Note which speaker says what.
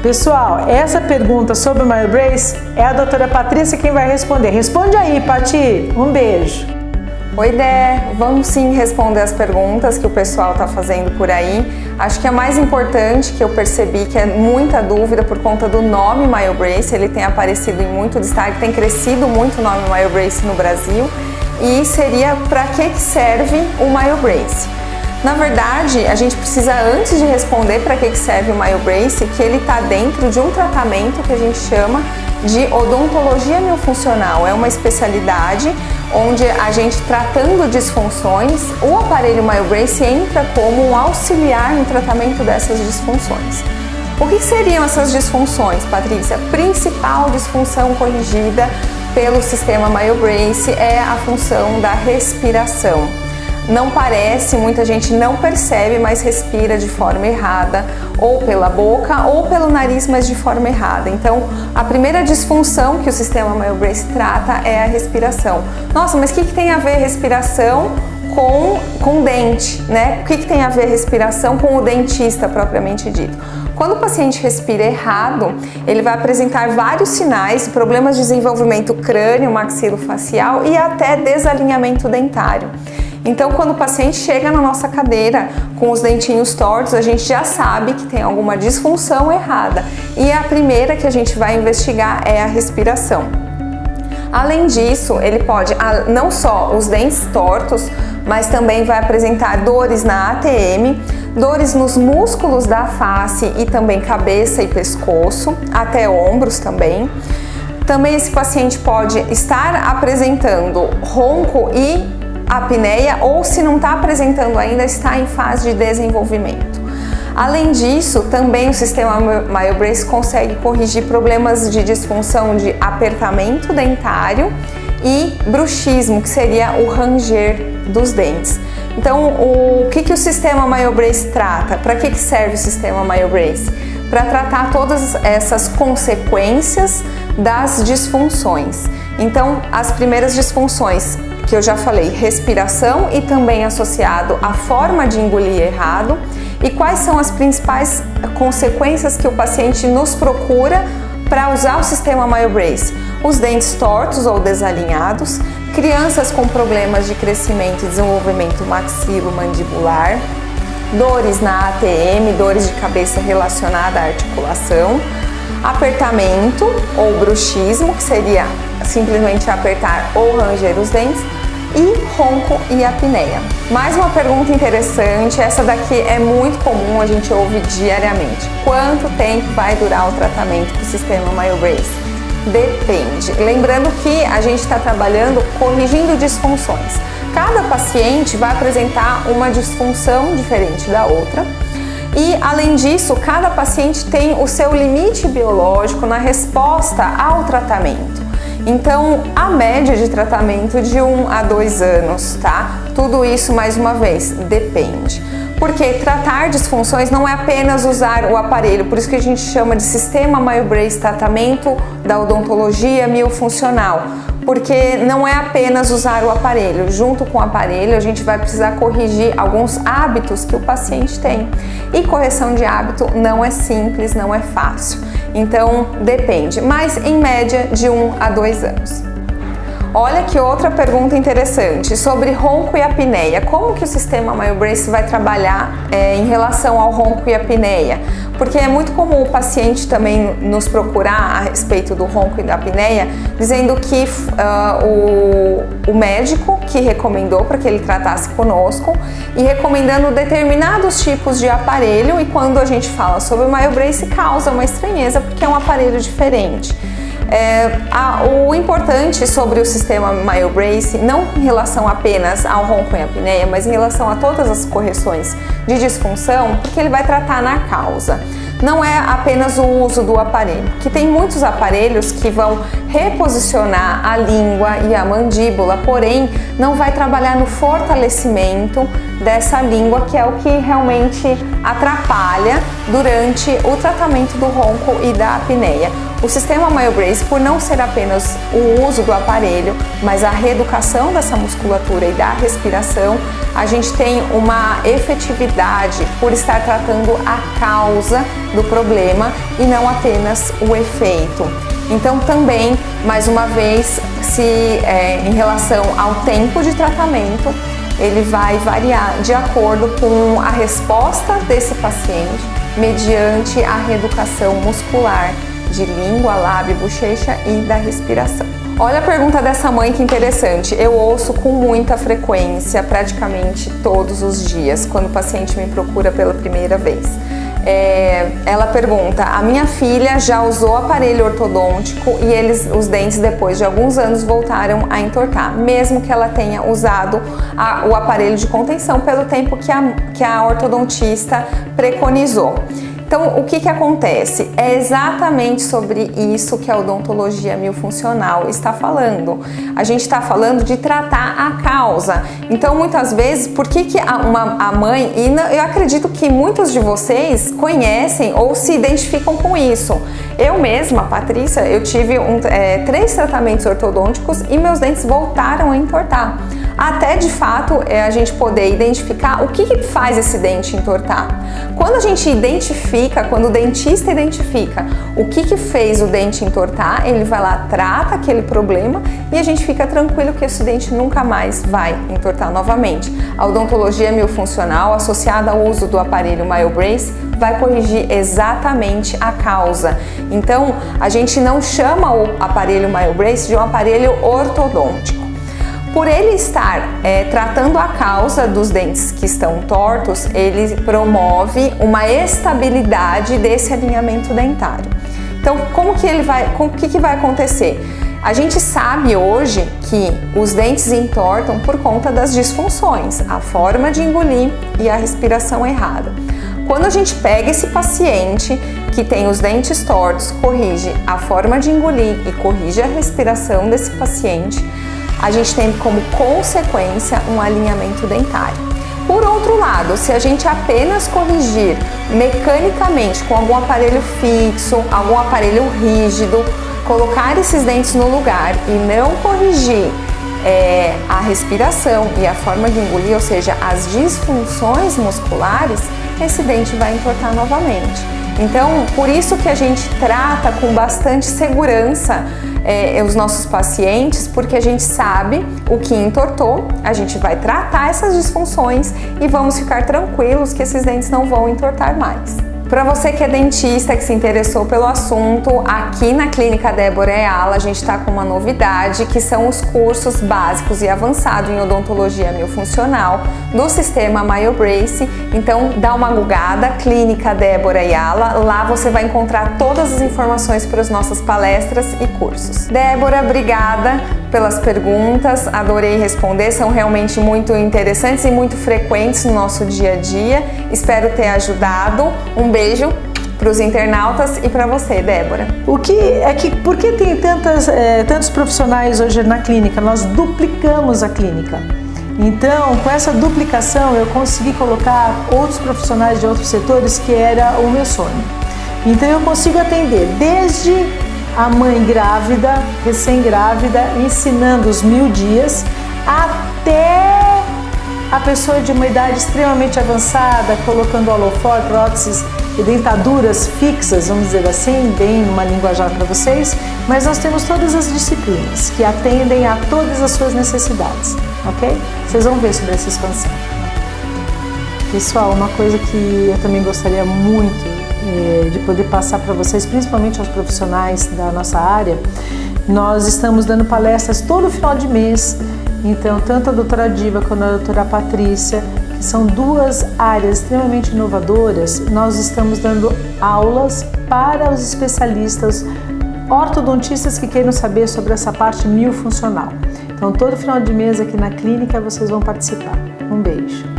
Speaker 1: Pessoal, essa pergunta sobre o MyoBrace é a doutora Patrícia quem vai responder. Responde aí, Pati. Um beijo.
Speaker 2: Oi, Dé. Vamos sim responder as perguntas que o pessoal está fazendo por aí. Acho que a mais importante que eu percebi que é muita dúvida por conta do nome MyoBrace. Ele tem aparecido em muito destaque, tem crescido muito o nome MyoBrace no Brasil. E seria para que serve o MyoBrace? Na verdade, a gente precisa, antes de responder para que serve o MyoBrace, que ele está dentro de um tratamento que a gente chama de odontologia miofuncional. É uma especialidade onde a gente, tratando disfunções, o aparelho MyoBrace entra como um auxiliar no tratamento dessas disfunções. O que seriam essas disfunções, Patrícia? A principal disfunção corrigida pelo sistema MyoBrace é a função da respiração. Não parece, muita gente não percebe, mas respira de forma errada, ou pela boca ou pelo nariz, mas de forma errada. Então, a primeira disfunção que o sistema MyoBrace trata é a respiração. Nossa, mas o que tem a ver respiração com dente, né? O que tem a ver respiração com o dentista propriamente dito? Quando o paciente respira errado, ele vai apresentar vários sinais, problemas de desenvolvimento crânio, maxilofacial e até desalinhamento dentário. Então, quando o paciente chega na nossa cadeira com os dentinhos tortos, a gente já sabe que tem alguma disfunção errada. E a primeira que a gente vai investigar é a respiração. Além disso, ele pode, não só os dentes tortos, mas também vai apresentar dores na ATM, dores nos músculos da face e também cabeça e pescoço, até ombros também. Também esse paciente pode estar apresentando ronco e apneia, ou se não está apresentando ainda, está em fase de desenvolvimento. Além disso, também o sistema MyoBrace consegue corrigir problemas de disfunção de apertamento dentário e bruxismo, que seria o ranger dos dentes. Então, o que o sistema MyoBrace trata? Para que serve o sistema MyoBrace? Para tratar todas essas consequências das disfunções. Então, as primeiras disfunções que eu já falei, respiração e também associado à forma de engolir errado. E quais são as principais consequências que o paciente nos procura para usar o sistema MyoBrace? Os dentes tortos ou desalinhados, crianças com problemas de crescimento e desenvolvimento maxilomandibular, dores na ATM, dores de cabeça relacionada à articulação, apertamento ou bruxismo, que seria simplesmente apertar ou ranger os dentes, e ronco e apneia. Mais uma pergunta interessante, essa daqui é muito comum, a gente ouve diariamente. Quanto tempo vai durar o tratamento com o sistema MyoBrace? Depende. Lembrando que a gente está trabalhando corrigindo disfunções. Cada paciente vai apresentar uma disfunção diferente da outra. E, além disso, cada paciente tem o seu limite biológico na resposta ao tratamento. Então, a média de tratamento de 1 a 2 anos, tá? Tudo isso, mais uma vez, depende. Porque tratar disfunções não é apenas usar o aparelho, por isso que a gente chama de sistema MyoBrace tratamento da odontologia miofuncional. Porque não é apenas usar o aparelho, junto com o aparelho a gente vai precisar corrigir alguns hábitos que o paciente tem. E correção de hábito não é simples, não é fácil. Então depende, mas em média de 1 a 2 anos. Olha que outra pergunta interessante sobre ronco e apneia. Como que o sistema MyoBrace vai trabalhar em relação ao ronco e apneia? Porque é muito comum o paciente também nos procurar a respeito do ronco e da apneia, dizendo que o médico que recomendou para que ele tratasse conosco e recomendando determinados tipos de aparelho, e quando a gente fala sobre o MyoBrace causa uma estranheza porque é um aparelho diferente. O importante sobre o sistema MyoBrace, não em relação apenas ao ronco e apneia, mas em relação a todas as correções de disfunção, porque ele vai tratar na causa. Não é apenas o uso do aparelho, que tem muitos aparelhos que vão reposicionar a língua e a mandíbula, porém não vai trabalhar no fortalecimento dessa língua, que é o que realmente atrapalha durante o tratamento do ronco e da apneia. O sistema MyoBrace, por não ser apenas o uso do aparelho, mas a reeducação dessa musculatura e da respiração, a gente tem uma efetividade por estar tratando a causa do problema e não apenas o efeito. Então também, mais uma vez, em relação ao tempo de tratamento, ele vai variar de acordo com a resposta desse paciente mediante a reeducação muscular de língua, lábio, bochecha e da respiração. Olha a pergunta dessa mãe, que interessante. Eu ouço com muita frequência, praticamente todos os dias, quando o paciente me procura pela primeira vez. Ela pergunta: a minha filha já usou aparelho ortodôntico e os dentes depois de alguns anos voltaram a entortar, mesmo que ela tenha usado o aparelho de contenção pelo tempo que a ortodontista preconizou. Então, o que acontece? É exatamente sobre isso que a odontologia miofuncional está falando. A gente está falando de tratar a causa. Então, muitas vezes, por que a mãe, e eu acredito que muitos de vocês conhecem ou se identificam com isso. Eu mesma, Patrícia, eu tive 3 tratamentos ortodônticos e meus dentes voltaram a entortar. Até de fato a gente poder identificar o que faz esse dente entortar. Quando a gente identifica, quando o dentista identifica o que fez o dente entortar, ele vai lá, trata aquele problema e a gente fica tranquilo que esse dente nunca mais vai entortar novamente. A odontologia miofuncional, associada ao uso do aparelho MyoBrace, vai corrigir exatamente a causa. Então, a gente não chama o aparelho MyoBrace de um aparelho ortodôntico. Por ele estar tratando a causa dos dentes que estão tortos, ele promove uma estabilidade desse alinhamento dentário. Então, o que vai acontecer? A gente sabe hoje que os dentes entortam por conta das disfunções, a forma de engolir e a respiração errada. Quando a gente pega esse paciente que tem os dentes tortos, corrige a forma de engolir e corrige a respiração desse paciente, a gente tem como consequência um alinhamento dentário. Por outro lado, se a gente apenas corrigir mecanicamente com algum aparelho fixo, algum aparelho rígido, colocar esses dentes no lugar e não corrigir a respiração e a forma de engolir, ou seja, as disfunções musculares, esse dente vai entortar novamente. Então, por isso que a gente trata com bastante segurança os nossos pacientes, porque a gente sabe o que entortou, a gente vai tratar essas disfunções e vamos ficar tranquilos que esses dentes não vão entortar mais. Para você que é dentista, que se interessou pelo assunto, aqui na Clínica Débora Ayala a gente está com uma novidade, que são os cursos básicos e avançados em odontologia miofuncional do sistema MyoBrace. Então dá uma googada, Clínica Débora Ayala, lá você vai encontrar todas as informações para as nossas palestras e cursos. Débora, obrigada pelas perguntas, adorei responder, são realmente muito interessantes e muito frequentes no nosso dia a dia. Espero ter ajudado. Um beijo para os internautas e para você, Débora.
Speaker 1: Por que tem tantos profissionais hoje na clínica? Nós duplicamos a clínica. Então, com essa duplicação, eu consegui colocar outros profissionais de outros setores, que era o meu sonho. Então, eu consigo atender desde a mãe grávida, recém-grávida, ensinando os 1000 dias, até a pessoa de uma idade extremamente avançada, colocando holofor, próteses e dentaduras fixas, vamos dizer assim, bem numa linguajar para vocês, mas nós temos todas as disciplinas que atendem a todas as suas necessidades, ok? Vocês vão ver sobre essa expansão. Pessoal, uma coisa que eu também gostaria muito de poder passar para vocês, principalmente aos profissionais da nossa área, nós estamos dando palestras todo final de mês. Então, tanto a doutora Diva quanto a doutora Patrícia, que são 2 áreas extremamente inovadoras, nós estamos dando aulas para os especialistas ortodontistas que queiram saber sobre essa parte miofuncional. Então, todo final de mês aqui na clínica vocês vão participar. Um beijo!